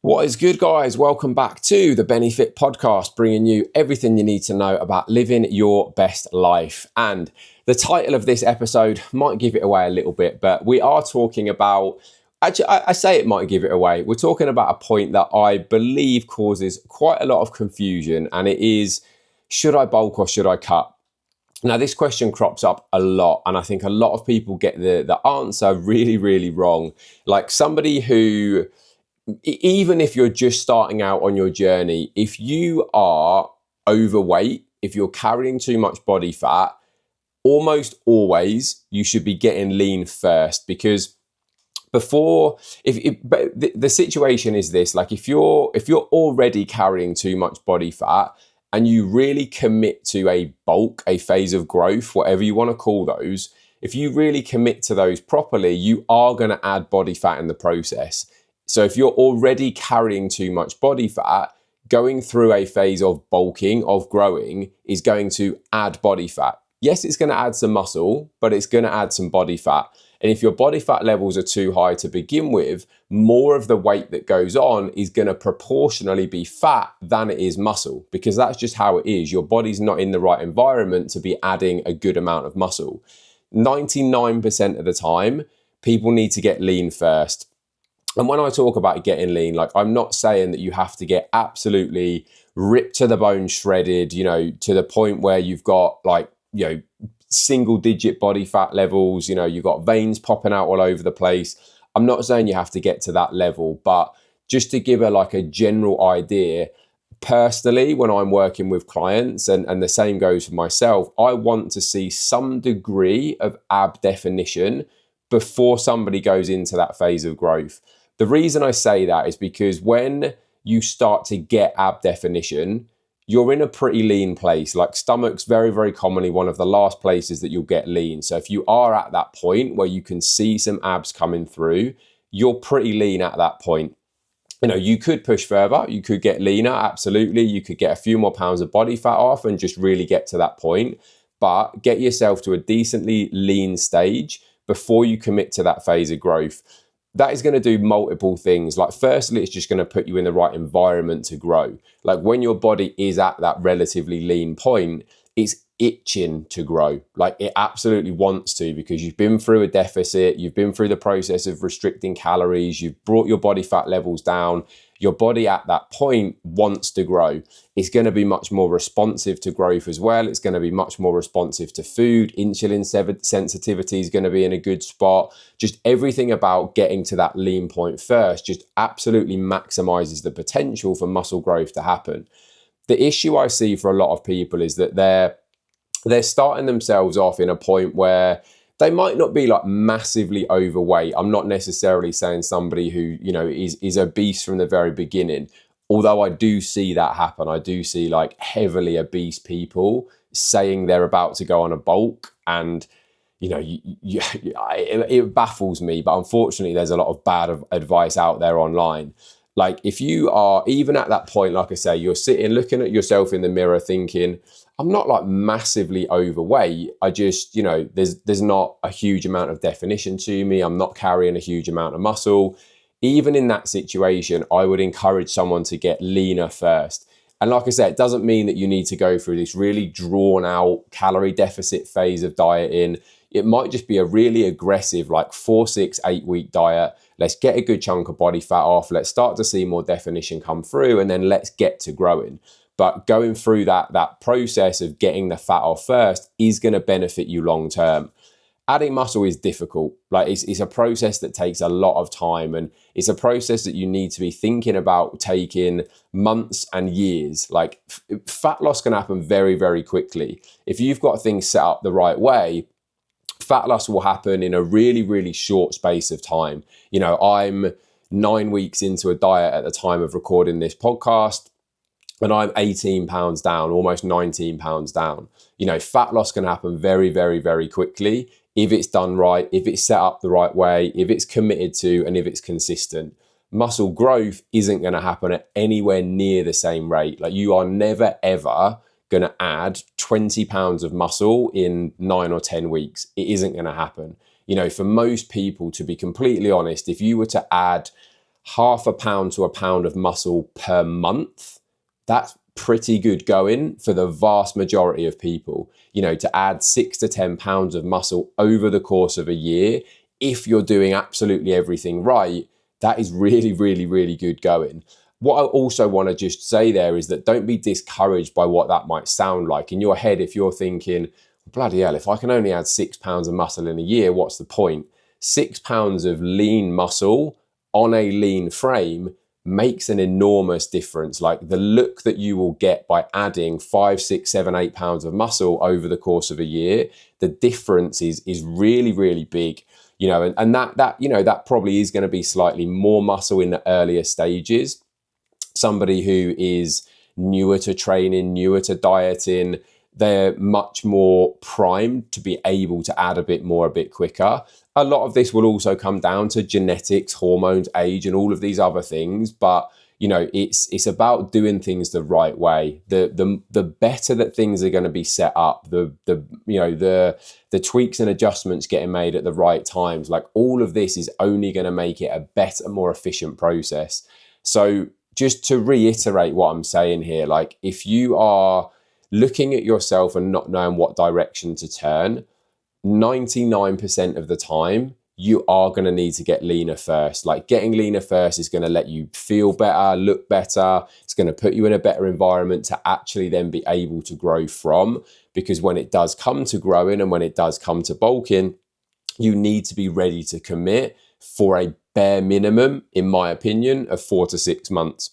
What is good, guys? Welcome back to the Benefit Podcast, bringing you everything you need to know about living your best life. And the title of this episode might give it away a little bit, but we are talking about, actually, I say it might give it away. We're talking about a point that I believe causes quite a lot of confusion, and it is, should I bulk or should I cut? Now, this question crops up a lot, and I think a lot of people get the answer really, really wrong. Like somebody who, even if you're just starting out on your journey, if you are overweight, if you're carrying too much body fat, almost always you should be getting lean first, because the situation is this: like if you're already carrying too much body fat and you really commit to a bulk, a phase of growth, whatever you want to call those, if you really commit to those properly, you are going to add body fat in the process. So if you're already carrying too much body fat, going through a phase of bulking, of growing, is going to add body fat. Yes, it's going to add some muscle, but it's going to add some body fat. And if your body fat levels are too high to begin with, more of the weight that goes on is going to proportionally be fat than it is muscle, because that's just how it is. Your body's not in the right environment to be adding a good amount of muscle. 99% of the time, people need to get lean first. And when I talk about getting lean, like, I'm not saying that you have to get absolutely ripped to the bone, shredded, to the point where you've got single digit body fat levels, you've got veins popping out all over the place. I'm not saying you have to get to that level, but just to give a general idea, personally, when I'm working with clients, and the same goes for myself, I want to see some degree of ab definition before somebody goes into that phase of growth. The reason I say that is because when you start to get ab definition, you're in a pretty lean place. Like, stomach's very, very commonly one of the last places that you'll get lean. So if you are at that point where you can see some abs coming through, you're pretty lean at that point. You could push further, you could get leaner, absolutely. You could get a few more pounds of body fat off and just really get to that point. But get yourself to a decently lean stage before you commit to that phase of growth. That is going to do multiple things. Like, firstly, it's just going to put you in the right environment to grow. Like, when your body is at that relatively lean point, it's itching to grow. Like, it absolutely wants to, because you've been through a deficit, you've been through the process of restricting calories, you've brought your body fat levels down. Your body at that point wants to grow. It's going to be much more responsive to growth as well. It's going to be much more responsive to food. Insulin sensitivity is going to be in a good spot. Just everything about getting to that lean point first just absolutely maximizes the potential for muscle growth to happen. The issue I see for a lot of people is that they're starting themselves off in a point where they might not be like massively overweight. I'm not necessarily saying somebody who, is obese from the very beginning. Although I do see that happen. I do see like heavily obese people saying they're about to go on a bulk, and it baffles me. But unfortunately, there's a lot of bad advice out there online. Like, if you are even at that point, like I say, you're sitting looking at yourself in the mirror thinking, I'm not like massively overweight. I just, there's not a huge amount of definition to me. I'm not carrying a huge amount of muscle. Even in that situation, I would encourage someone to get leaner first. And like I said, it doesn't mean that you need to go through this really drawn out calorie deficit phase of dieting. It might just be a really aggressive, like 4, 6, 8 week diet. Let's get a good chunk of body fat off. Let's start to see more definition come through, and then let's get to growing. But going through that process of getting the fat off first is going to benefit you long term. Adding muscle is difficult. Like, it's a process that takes a lot of time, and it's a process that you need to be thinking about taking months and years. Like, fat loss can happen very, very quickly. If you've got things set up the right way, fat loss will happen in a really, really short space of time. I'm 9 weeks into a diet at the time of recording this podcast, and I'm 18 pounds down, almost 19 pounds down. Fat loss can happen very, very, very quickly if it's done right, if it's set up the right way, if it's committed to, and if it's consistent. Muscle growth isn't going to happen at anywhere near the same rate. Like, you are never, ever going to add 20 pounds of muscle in 9 or 10 weeks. It isn't going to happen. For most people, to be completely honest, if you were to add half a pound to a pound of muscle per month, that's pretty good going for the vast majority of people. To add 6 to 10 pounds of muscle over the course of a year, if you're doing absolutely everything right, that is really, really, really good going. What I also want to just say there is that don't be discouraged by what that might sound like. In your head, if you're thinking, bloody hell, if I can only add 6 pounds of muscle in a year, what's the point? 6 pounds of lean muscle on a lean frame makes an enormous difference. Like the look that you will get by adding 5, 6, 7, 8 pounds of muscle over the course of a year, the difference is really, really big. And that probably is going to be slightly more muscle in the earlier stages. Somebody who is newer to training, newer to dieting, they're much more primed to be able to add a bit more, a bit quicker. A lot of this will also come down to genetics, hormones, age, and all of these other things. But it's about doing things the right way. The better that things are going to be set up, the tweaks and adjustments getting made at the right times, like all of this is only going to make it a better, more efficient process. So just to reiterate what I'm saying here, like if you are looking at yourself and not knowing what direction to turn, 99% of the time, you are going to need to get leaner first. Like getting leaner first is going to let you feel better, look better. It's going to put you in a better environment to actually then be able to grow from. Because when it does come to growing and when it does come to bulking, you need to be ready to commit for a bare minimum, in my opinion, of 4 to 6 months.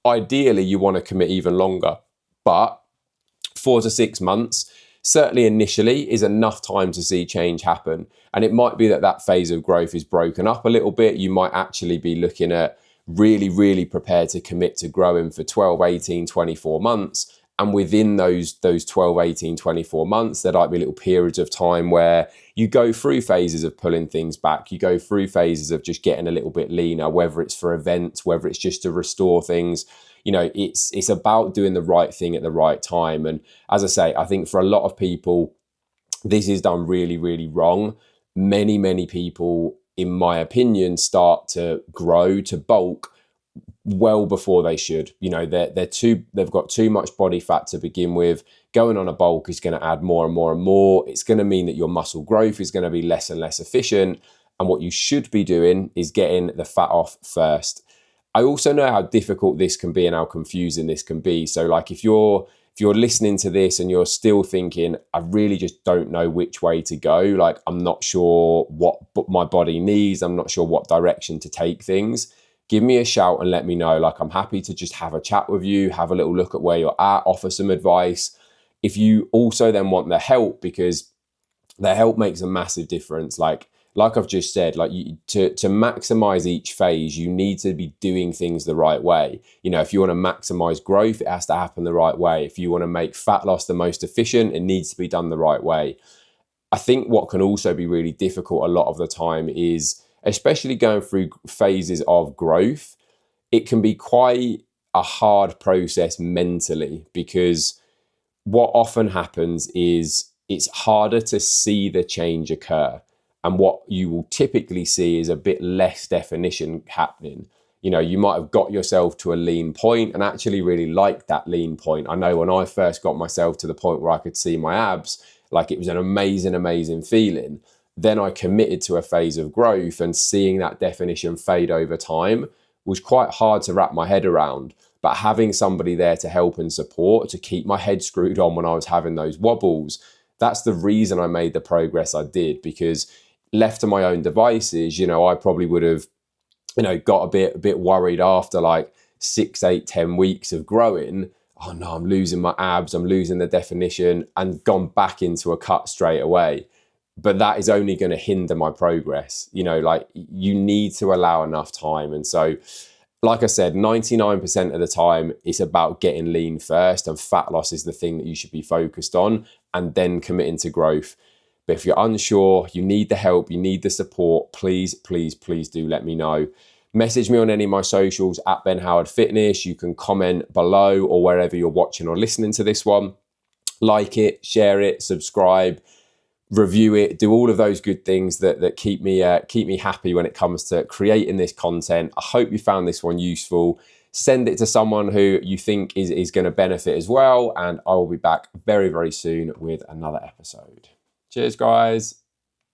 Ideally, you want to commit even longer, but 4 to 6 months, certainly initially, is enough time to see change happen. And it might be that phase of growth is broken up a little bit. You might actually be looking at really, really prepared to commit to growing for 12, 18, 24 months. And within those 12, 18, 24 months, there might be little periods of time where you go through phases of pulling things back. You go through phases of just getting a little bit leaner, whether it's for events, whether it's just to restore things. It's about doing the right thing at the right time. And as I say, I think for a lot of people, this is done really, really wrong. Many, many people, in my opinion, start to grow, to bulk well before they should. They've got too much body fat to begin with. Going on a bulk is going to add more and more and more. It's going to mean that your muscle growth is going to be less and less efficient. And what you should be doing is getting the fat off first. I also know how difficult this can be and how confusing this can be. So like if you're listening to this and you're still thinking, I really just don't know which way to go, like I'm not sure what my body needs, I'm not sure what direction to take things, give me a shout and let me know. Like I'm happy to just have a chat with you, have a little look at where you're at, offer some advice. If you also then want the help, because the help makes a massive difference. Like I've just said, like to maximize each phase, you need to be doing things the right way. If you want to maximize growth, it has to happen the right way. If you want to make fat loss the most efficient, it needs to be done the right way. I think what can also be really difficult a lot of the time is, especially going through phases of growth, it can be quite a hard process mentally, because what often happens is it's harder to see the change occur. And what you will typically see is a bit less definition happening. You might have got yourself to a lean point and actually really liked that lean point. I know when I first got myself to the point where I could see my abs, like it was an amazing, amazing feeling. Then I committed to a phase of growth, and seeing that definition fade over time was quite hard to wrap my head around. But having somebody there to help and support, to keep my head screwed on when I was having those wobbles, that's the reason I made the progress I did. Because left to my own devices, I probably would have, got a bit worried after like 6, 8, 10 weeks of growing. Oh no, I'm losing my abs, I'm losing the definition, and gone back into a cut straight away. But that is only going to hinder my progress. You need to allow enough time. And so, like I said, 99% of the time, it's about getting lean first, and fat loss is the thing that you should be focused on, and then committing to growth. But if you're unsure, you need the help, you need the support, please, please, please do let me know. Message me on any of my socials at Ben Howard Fitness. You can comment below or wherever you're watching or listening to this one. Like it, share it, subscribe. review it, do all of those good things that keep me happy when it comes to creating this content. I hope you found this one useful. Send it to someone who you think is going to benefit as well, and I will be back very, very soon with another episode. Cheers, guys.